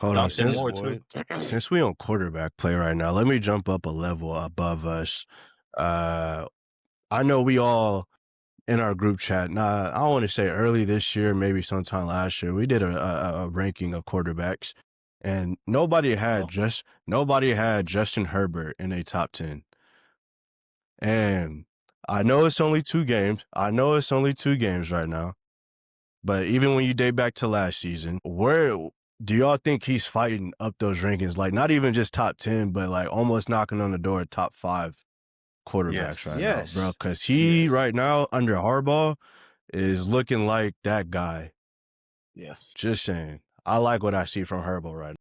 Hold on, Dante Good Moore too. point. since we on quarterback play right now, let me jump up a level above us. Uh, I know we all in our group chat. Nah, I don't want to say early this year, maybe sometime last year. We did a ranking of quarterbacks, and nobody had Justin Herbert in a top 10. And I know it's only 2 games. I know it's only 2 games right now. But even when you date back to last season, where do y'all think he's fighting up those rankings? Like not even just top 10, but like almost knocking on the door of top 5 quarterbacks Yes. right now, bro. Yes. Because he Yes. right now under Harbaugh is looking like that guy. Yes. Just saying. I like what I see from Herbert right now.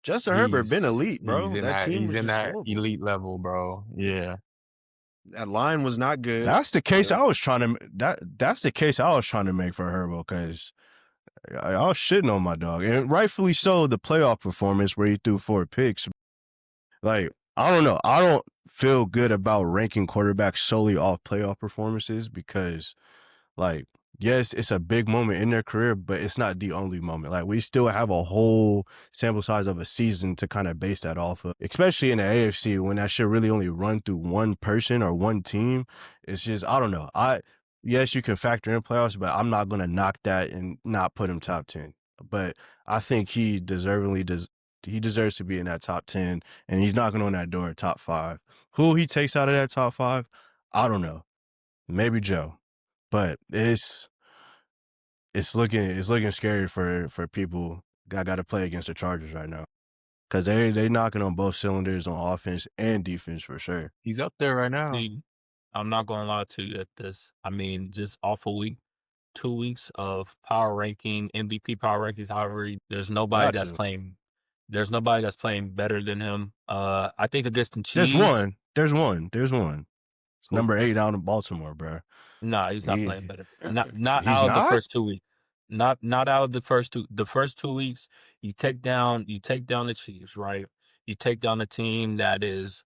Justin Herbert been elite, He's bro. in That that team he's was in just that horrible. elite level, bro. Yeah. That line was not good. That's the case Yeah. I was trying to that's the case I was trying to make for Herbert because I was shitting on my dog. And rightfully so, the playoff performance where he threw 4 picks. Like, I don't know. I don't feel good about ranking quarterbacks solely off playoff performances because, like, yes, it's a big moment in their career, but it's not the only moment. Like, we still have a whole sample size of a season to kind of base that off of, especially in the AFC when that shit really only run through one person or one team. It's just, I don't know. Yes, you can factor in playoffs, but I'm not going to knock that and not put him top 10. But I think he deserves to be in that top 10, and he's knocking on that door at top 5. Who he takes out of that top 5, I don't know. Maybe Joe, but it's looking scary for people that got to play against the Chargers right now because they knocking on both cylinders on offense and defense for sure. He's up there right now. See, I'm not gonna lie to you at this. I mean, just off a week, 2 weeks of power ranking, MVP power rankings, however, Got to. there's nobody that's playing better than him. I think against the There's Chiefs, one. There's one. There's one. It's who? number 8 out in Baltimore, bro. Nah, he's not playing He better. Not he's out of the not. first 2 weeks. Not out of the first two. The first 2 weeks, you take down the Chiefs, right? You take down a team that is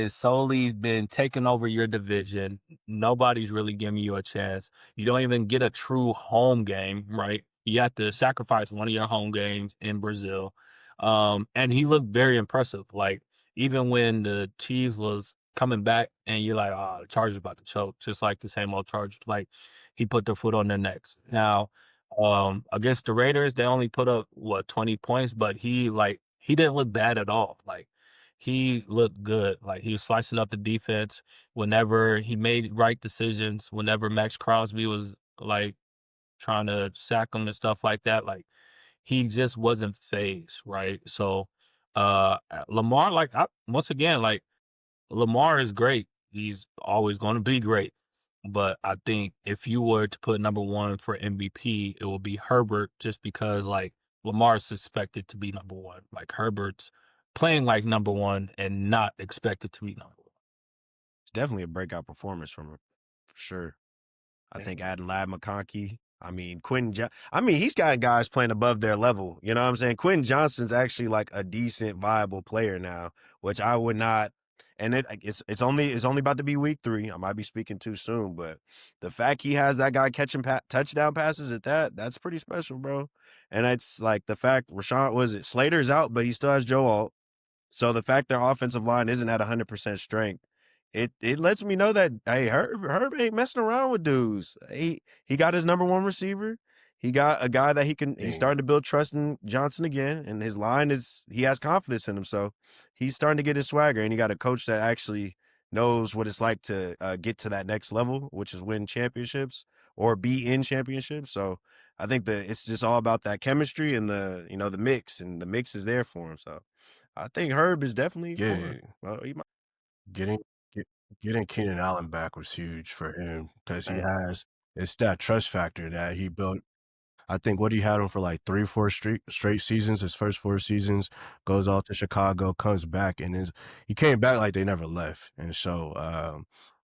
solely been taking over your division. Nobody's really giving you a chance. You don't even get a true home game, right? You have to sacrifice one of your home games in Brazil. And he looked very impressive. Like even when the Chiefs was coming back and you're like, oh, the Chargers about to choke, just like the same old Chargers. Like he put their foot on their necks. Now, against the Raiders, they only put up 20 points, but he didn't look bad at all. Like he looked good. Like he was slicing up the defense whenever he made right decisions, whenever Max Crosby was like trying to sack him and stuff like that. Like he just wasn't phased, right? So Lamar, once again, like Lamar is great. He's always going to be great. But I think if you were to put number one for MVP, it would be Herbert just because like Lamar's expected to be number one. Like Herbert's playing like number one and not expected to be number one. It's definitely a breakout performance from him, for sure. I think adding Lad McConkey. I mean, he's got guys playing above their level. You know what I'm saying? Quentin Johnston's actually like a decent, viable player now, which I would not. And it's only about to be week 3. I might be speaking too soon, but the fact he has that guy catching touchdown passes at that's pretty special, bro. And it's like the fact Slater's out, but he still has Joe Alt. So the fact their offensive line isn't at 100% strength, it lets me know that hey, Herb ain't messing around with dudes. He got his number 1 receiver. He got a guy that he's starting to build trust in Johnson again, and his line he has confidence in him. So he's starting to get his swagger, and he got a coach that actually knows what it's like to get to that next level, which is win championships or be in championships. So I think that it's just all about that chemistry and the mix, and the mix is there for him. So I think Herb is definitely Yeah, well, he might. getting getting Keenan Allen back was huge for him because Man. it's that trust factor that he built. I think he had him for like 3-4 straight seasons. His first 4 seasons, goes off to Chicago, comes back, and he came back like they never left. And so,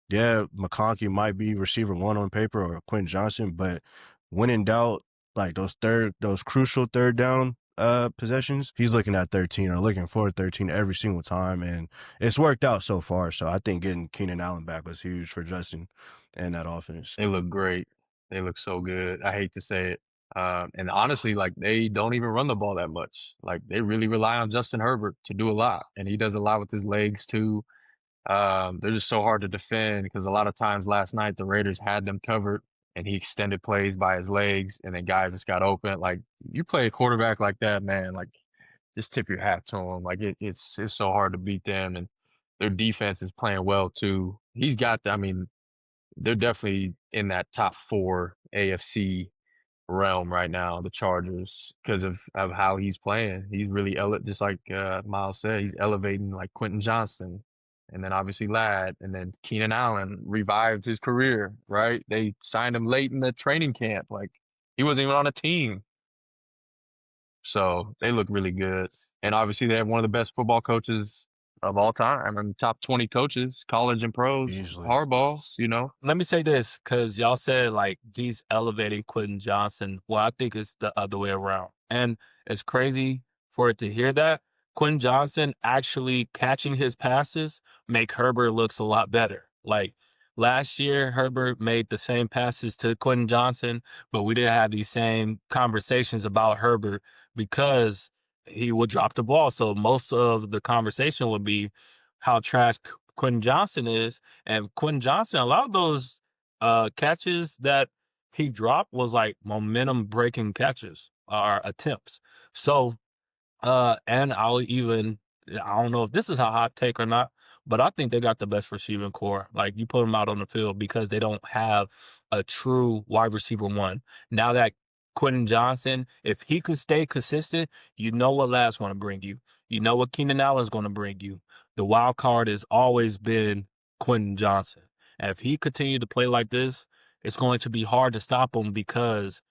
yeah, McConkey might be receiver 1 on paper or Quentin Johnson, but when in doubt, like those crucial third down possessions, he's looking at 13 or looking for 13 every single time, and it's worked out so far. So I think getting Keenan Allen back was huge for Justin and that offense. They look great. They look so good. I hate to say it. And honestly, like they don't even run the ball that much. Like they really rely on Justin Herbert to do a lot, and he does a lot with his legs too. They're just so hard to defend because a lot of times last night the Raiders had them covered and he extended plays by his legs and then guys just got open. Like you play a quarterback like that, man, like just tip your hat to him. Like it's so hard to beat them, and their defense is playing well too. He's got I mean, they're definitely in that top 4 AFC realm right now, the Chargers, because of how he's playing. He's really just like Miles said, he's elevating like Quentin Johnston, and then obviously Ladd, and then Keenan Allen revived his career. Right? They signed him late in the training camp, like he wasn't even on a team. So they look really good, and obviously they have one of the best football coaches of all time, and top 20 coaches, college and pros, Easily. Harbaugh's. You know, Let me say this, because y'all said like he's elevating Quentin Johnson. Well, I think it's the other way around. And it's crazy for it to hear that. Quentin Johnson actually catching his passes make Herbert looks a lot better. Like last year, Herbert made the same passes to Quentin Johnson, but we didn't have these same conversations about Herbert because he would drop the ball. So most of the conversation would be how trash Quentin Johnson is. And Quentin Johnson, a lot of those catches that he dropped was like momentum breaking catches or attempts. So, and I don't know if this is a hot take or not, but I think they got the best receiving core. Like you put them out on the field because they don't have a true wide receiver one. Now that Quentin Johnson, if he could stay consistent, you know what Ladd's going to bring you. You know what Keenan Allen's going to bring you. The wild card has always been Quentin Johnson. And if he continued to play like this, it's going to be hard to stop him because,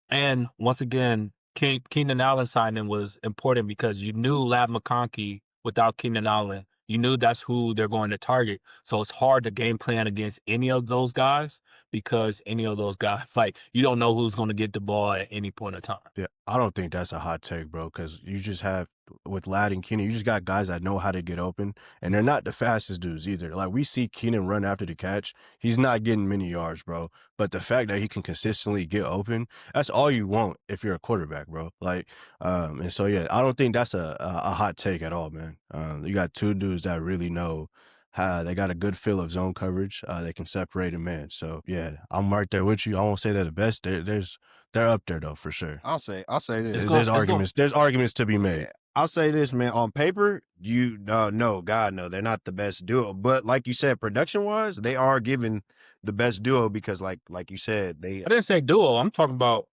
and once again, Keenan Allen signing was important because you knew Lab McConkey without Keenan Allen. You knew that's who they're going to target. So it's hard to game plan against any of those guys because any of those guys, like, you don't know who's going to get the ball at any point in time. Yeah, I don't think that's a hot take, bro, because you just have, with Ladd and Keenan, you just got guys that know how to get open, and they're not the fastest dudes either. Like, we see Keenan run after the catch. He's not getting many yards, bro, but the fact that he can consistently get open, that's all you want if you're a quarterback, bro. Like, and so, yeah, I don't think that's a hot take at all, man. You got two dudes that really know how they got a good feel of zone coverage. They can separate a man. So, yeah, I'm right there with you. I won't say they're the best. They're up there though, for sure. I'll say this. There's arguments to be made. Yeah. I'll say this, man. On paper, no, God, no, they're not the best duo. But like you said, production wise, they are given the best duo because, like you said, they. I didn't say duo. I'm talking about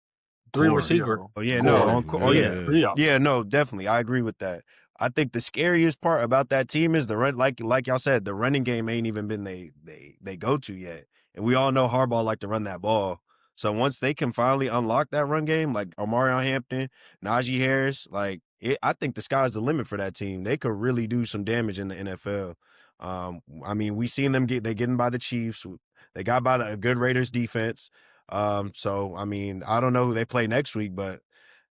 three Core. receiver. Oh yeah, Core. no, Yeah. yeah, no, definitely, I agree with that. I think the scariest part about that team is the run. Like y'all said, the running game ain't even been they go to yet, and we all know Harbaugh like to run that ball. So once they can finally unlock that run game, like Omarion Hampton, Najee Harris, I think the sky's the limit for that team. They could really do some damage in the NFL. I mean, we seen them getting by the Chiefs. They got by a good Raiders defense. So I mean, I don't know who they play next week, but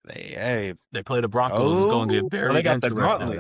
they play the Broncos. It's going to get very they got the interesting. gauntlet.